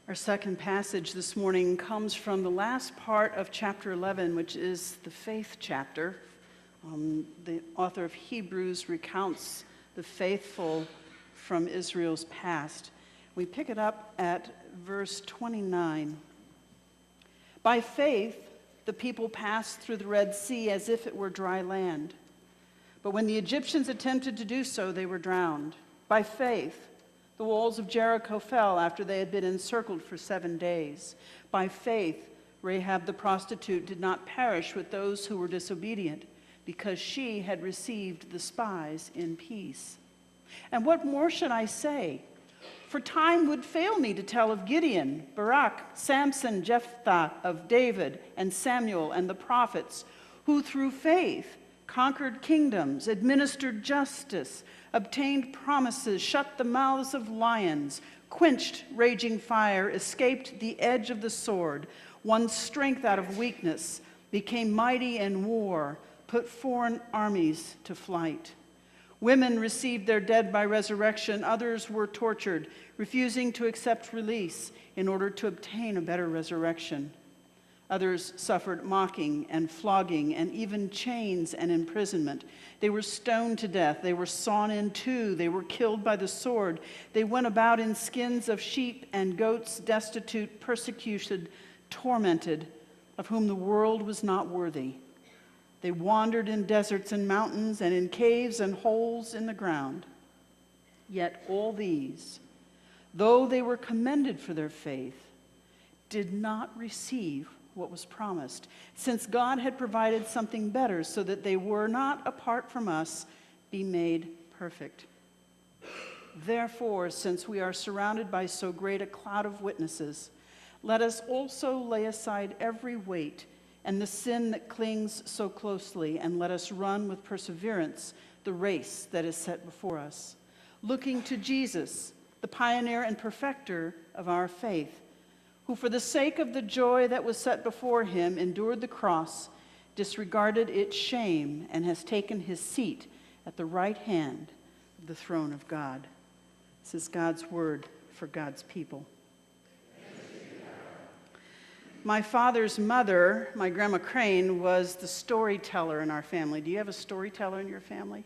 Our second passage this morning comes from the last part of chapter 11, which is the faith chapter. The author of Hebrews recounts the faithful from Israel's past. We pick it up at verse 29. By faith, the people passed through the Red Sea as if it were dry land. But when the Egyptians attempted to do so, they were drowned. By faith, the walls of Jericho fell after they had been encircled for 7 days. By faith, Rahab the prostitute did not perish with those who were disobedient, because she had received the spies in peace. And what more should I say? For time would fail me to tell of Gideon, Barak, Samson, Jephthah, of David, and Samuel, and the prophets, who through faith conquered kingdoms, administered justice, obtained promises, shut the mouths of lions, quenched raging fire, escaped the edge of the sword, won strength out of weakness, became mighty in war, put foreign armies to flight. Women received their dead by resurrection. Others were tortured, refusing to accept release in order to obtain a better resurrection. Others suffered mocking and flogging and even chains and imprisonment. They were stoned to death. They were sawn in two. They were killed by the sword. They went about in skins of sheep and goats, destitute, persecuted, tormented, of whom the world was not worthy. They wandered in deserts and mountains and in caves and holes in the ground. Yet all these, though they were commended for their faith, did not receive what was promised, since God had provided something better, so that they were not, apart from us, be made perfect. Therefore, since we are surrounded by so great a cloud of witnesses, let us also lay aside every weight and the sin that clings so closely, and let us run with perseverance the race that is set before us, looking to Jesus, the pioneer and perfecter of our faith, who for the sake of the joy that was set before him endured the cross, disregarded its shame, and has taken his seat at the right hand of the throne of God. This is God's word for God's people. My father's mother, my Grandma Crane, was the storyteller in our family. Do you have a storyteller in your family?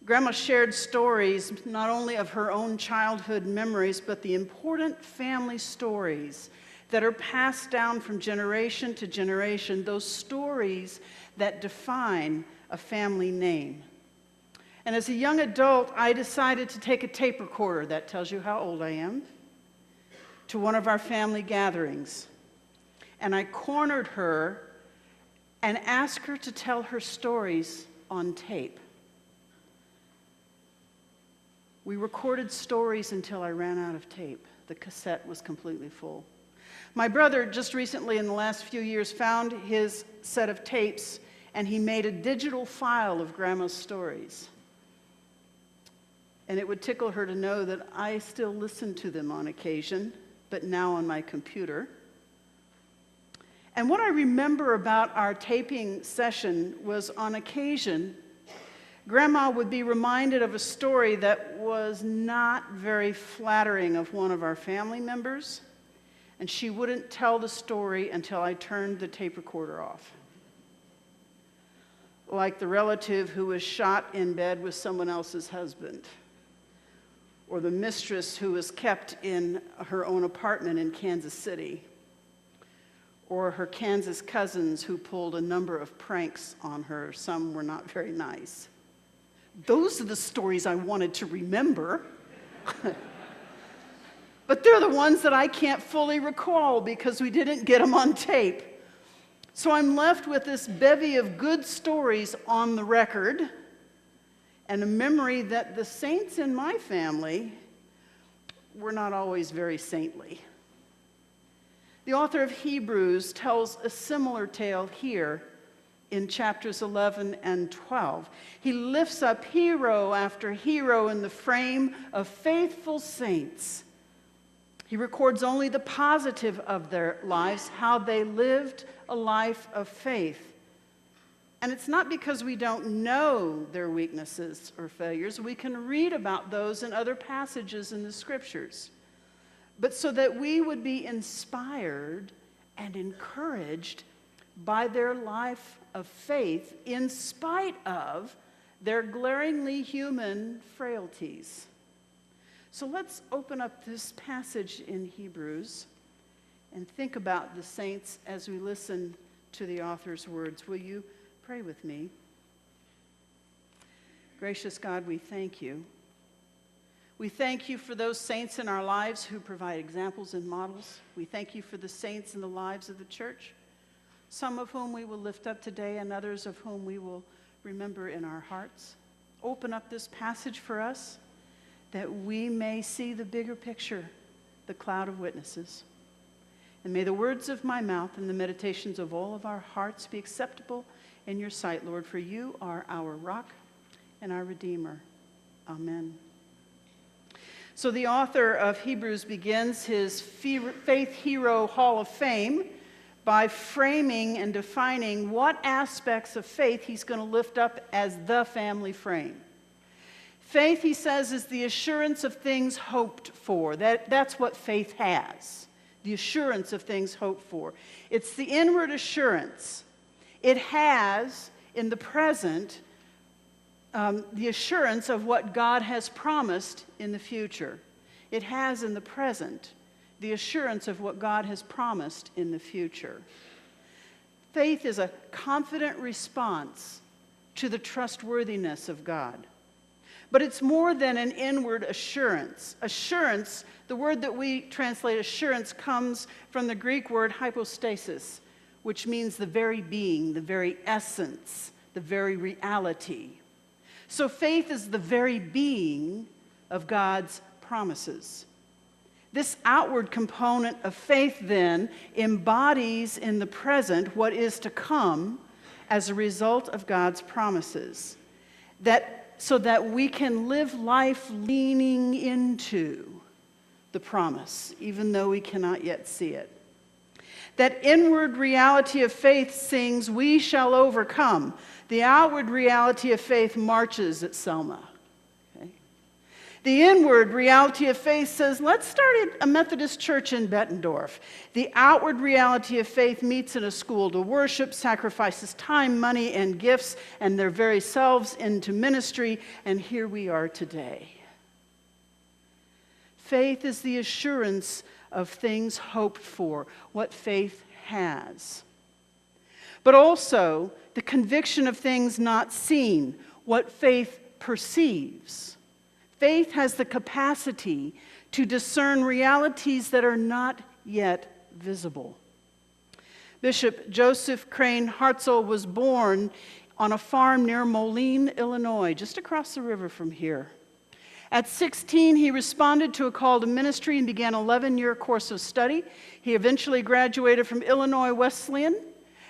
Grandma shared stories not only of her own childhood memories, but the important family stories that are passed down from generation to generation, those stories that define a family name. And as a young adult, I decided to take a tape recorder, that tells you how old I am, to one of our family gatherings. And I cornered her and asked her to tell her stories on tape. We recorded stories until I ran out of tape. The cassette was completely full. My brother just recently, in the last few years, found his set of tapes, and he made a digital file of Grandma's stories. And it would tickle her to know that I still listen to them on occasion, but now on my computer. And what I remember about our taping session was, on occasion, Grandma would be reminded of a story that was not very flattering of one of our family members, and she wouldn't tell the story until I turned the tape recorder off. Like the relative who was shot in bed with someone else's husband, or the mistress who was kept in her own apartment in Kansas City, or her Kansas cousins who pulled a number of pranks on her. Some were not very nice. Those are the stories I wanted to remember. But they're the ones that I can't fully recall because we didn't get them on tape. So I'm left with this bevy of good stories on the record, and a memory that the saints in my family were not always very saintly. The author of Hebrews tells a similar tale here in chapters 11 and 12. He lifts up hero after hero in the frame of faithful saints. He records only the positive of their lives, how they lived a life of faith. And it's not because we don't know their weaknesses or failures. We can read about those in other passages in the scriptures. but so that we would be inspired and encouraged by their life of faith in spite of their glaringly human frailties. So let's open up this passage in Hebrews and think about the saints as we listen to the author's words. Will you pray with me? Gracious God, we thank you. We thank you for those saints in our lives who provide examples and models. We thank you for the saints in the lives of the church, some of whom we will lift up today and others of whom we will remember in our hearts. Open up this passage for us that we may see the bigger picture, the cloud of witnesses. And may the words of my mouth and the meditations of all of our hearts be acceptable in your sight, Lord, for you are our rock and our Redeemer. Amen. So the author of Hebrews begins his Faith Hero Hall of Fame by framing and defining what aspects of faith he's going to lift up as the family frame. Faith, he says, is the assurance of things hoped for. That's what faith has, the assurance of things hoped for. It's the inward assurance. It has, in the present, the assurance of what God has promised in the future. It has in the present the assurance of what God has promised in the future. Faith is a confident response to the trustworthiness of God. But it's more than an inward assurance. Assurance, the word that we translate assurance, comes from the Greek word hypostasis, which means the very being, the very essence, the very reality. So faith is the very being of God's promises. This outward component of faith, then, embodies in the present what is to come as a result of God's promises, so that we can live life leaning into the promise, even though we cannot yet see it. That inward reality of faith sings, "We shall overcome." The outward reality of faith marches at Selma. Okay? The inward reality of faith says, let's start a Methodist church in Bettendorf. The outward reality of faith meets in a school to worship, sacrifices time, money, and gifts, and their very selves into ministry, and here we are today. Faith is the assurance of things hoped for, what faith has. But also the conviction of things not seen, what faith perceives. Faith has the capacity to discern realities that are not yet visible. Bishop Joseph Crane Hartzell was born on a farm near Moline, Illinois, just across the river from here. At 16, he responded to a call to ministry and began an 11-year course of study. He eventually graduated from Illinois Wesleyan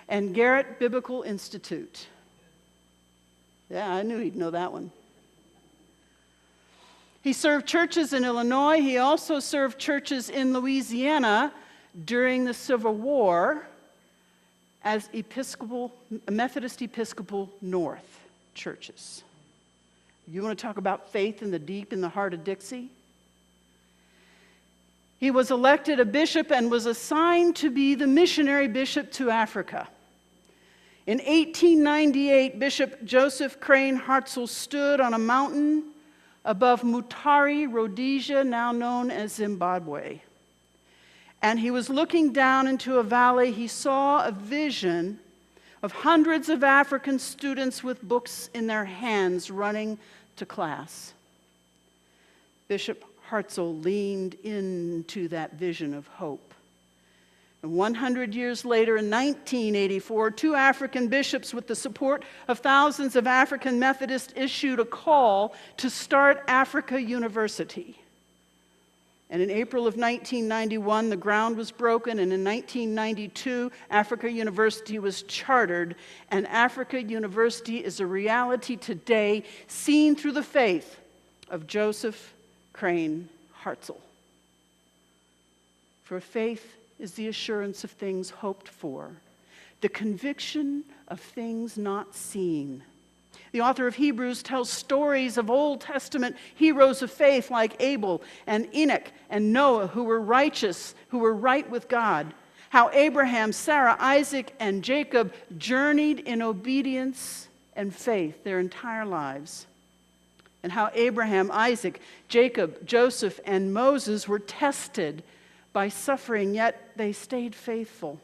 and Garrett Biblical Institute. Yeah, I knew he'd know that one. He served churches in Illinois. He also served churches in Louisiana during the Civil War as Methodist Episcopal North churches. You want to talk about faith in the deep in the heart of Dixie? He was elected a bishop and was assigned to be the missionary bishop to Africa. In 1898, Bishop Joseph Crane Hartzell stood on a mountain above Mutare, Rhodesia, now known as Zimbabwe. And he was looking down into a valley. He saw a vision of hundreds of African students with books in their hands running to class. Bishop Hartzell leaned into that vision of hope. And 100 years later, in 1984, 2 African bishops, with the support of thousands of African Methodists, issued a call to start Africa University. And in April of 1991, the ground was broken, and in 1992, Africa University was chartered, and Africa University is a reality today, seen through the faith of Joseph Crane Hartzell. For faith is the assurance of things hoped for, the conviction of things not seen. The author of Hebrews tells stories of Old Testament heroes of faith like Abel and Enoch and Noah who were righteous, who were right with God. How Abraham, Sarah, Isaac, and Jacob journeyed in obedience and faith their entire lives. And how Abraham, Isaac, Jacob, Joseph, and Moses were tested by suffering, yet they stayed faithful.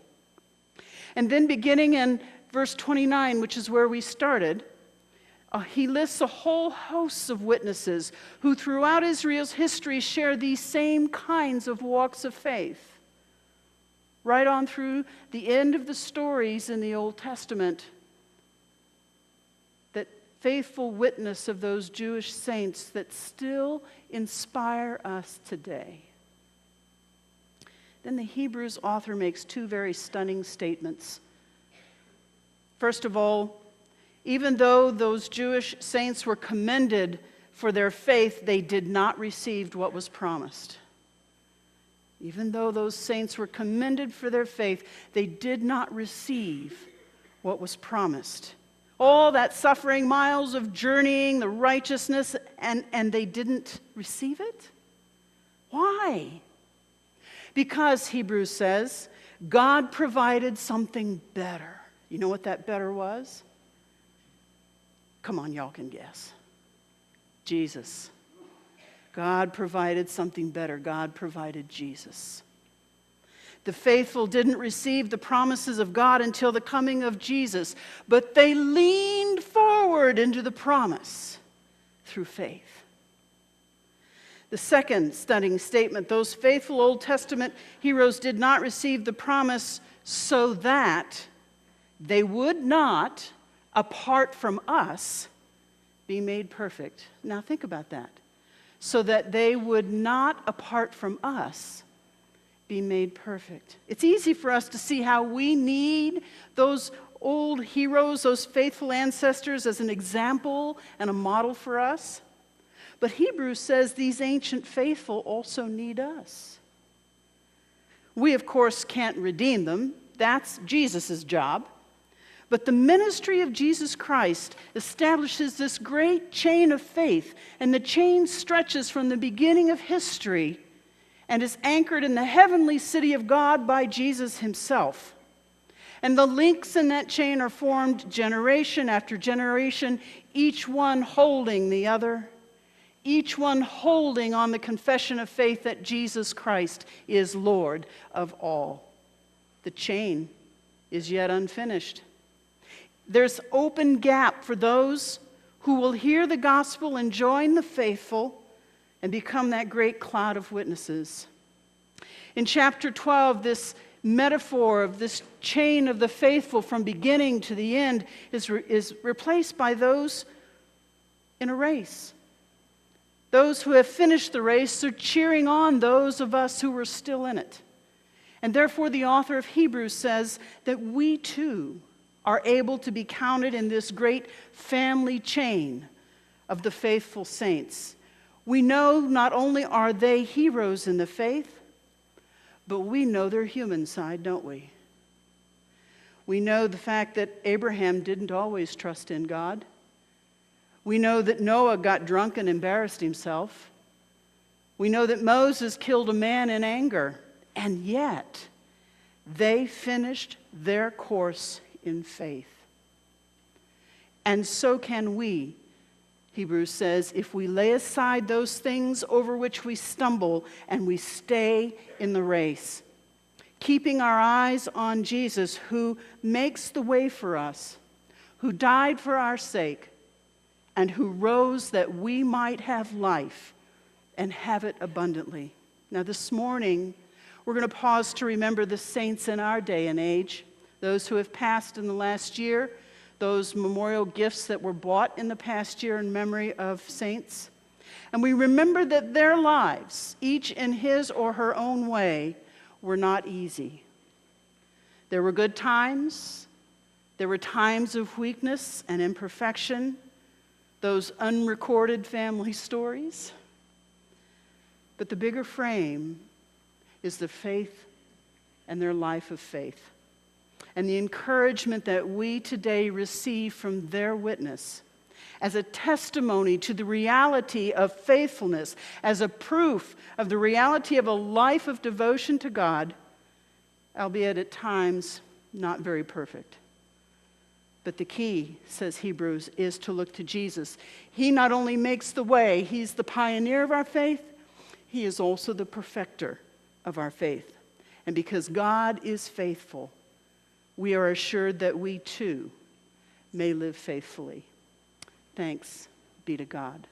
And then beginning in verse 29, which is where we started, he lists a whole host of witnesses who throughout Israel's history share these same kinds of walks of faith. Right on through the end of the stories in the Old Testament, that faithful witness of those Jewish saints that still inspire us today. Then the Hebrews author makes two very stunning statements. First of all, even though those Jewish saints were commended for their faith, they did not receive what was promised. Even though those saints were commended for their faith, they did not receive what was promised. All that suffering, miles of journeying, the righteousness, and they didn't receive it? Why? Because, Hebrews says, God provided something better. You know what that better was? Come on, y'all can guess. Jesus. God provided something better. God provided Jesus. The faithful didn't receive the promises of God until the coming of Jesus, but they leaned forward into the promise through faith. The second stunning statement, those faithful Old Testament heroes did not receive the promise so that they would not, apart from us, be made perfect. Now think about that. So that they would not, apart from us, be made perfect. It's easy for us to see how we need those old heroes, those faithful ancestors as an example and a model for us. But Hebrews says these ancient faithful also need us. We, of course, can't redeem them. That's Jesus' job. But the ministry of Jesus Christ establishes this great chain of faith, and the chain stretches from the beginning of history and is anchored in the heavenly city of God by Jesus himself. And the links in that chain are formed generation after generation, each one holding the other, each one holding on the confession of faith that Jesus Christ is Lord of all. The chain is yet unfinished. There's open gap for those who will hear the gospel and join the faithful and become that great cloud of witnesses. In chapter 12, this metaphor of this chain of the faithful from beginning to the end is replaced by those in a race. Those who have finished the race are cheering on those of us who were still in it. And therefore the author of Hebrews says that we too are able to be counted in this great family chain of the faithful saints. We know not only are they heroes in the faith, but we know their human side, don't we? We know the fact that Abraham didn't always trust in God. We know that Noah got drunk and embarrassed himself. We know that Moses killed a man in anger, and yet they finished their course in faith. And so can we, Hebrews says, if we lay aside those things over which we stumble and we stay in the race, keeping our eyes on Jesus, who makes the way for us, who died for our sake, and who rose that we might have life and have it abundantly. Now this morning, we're going to pause to remember the saints in our day and age, those who have passed in the last year, those memorial gifts that were bought in the past year in memory of saints. And we remember that their lives, each in his or her own way, were not easy. There were good times. There were times of weakness and imperfection, those unrecorded family stories. But the bigger frame is the faith and their life of faith, and the encouragement that we today receive from their witness, as a testimony to the reality of faithfulness, as a proof of the reality of a life of devotion to God, albeit at times not very perfect. But the key, says Hebrews, is to look to Jesus. He not only makes the way, he's the pioneer of our faith, he is also the perfecter of our faith. And because God is faithful, we are assured that we too may live faithfully. Thanks be to God.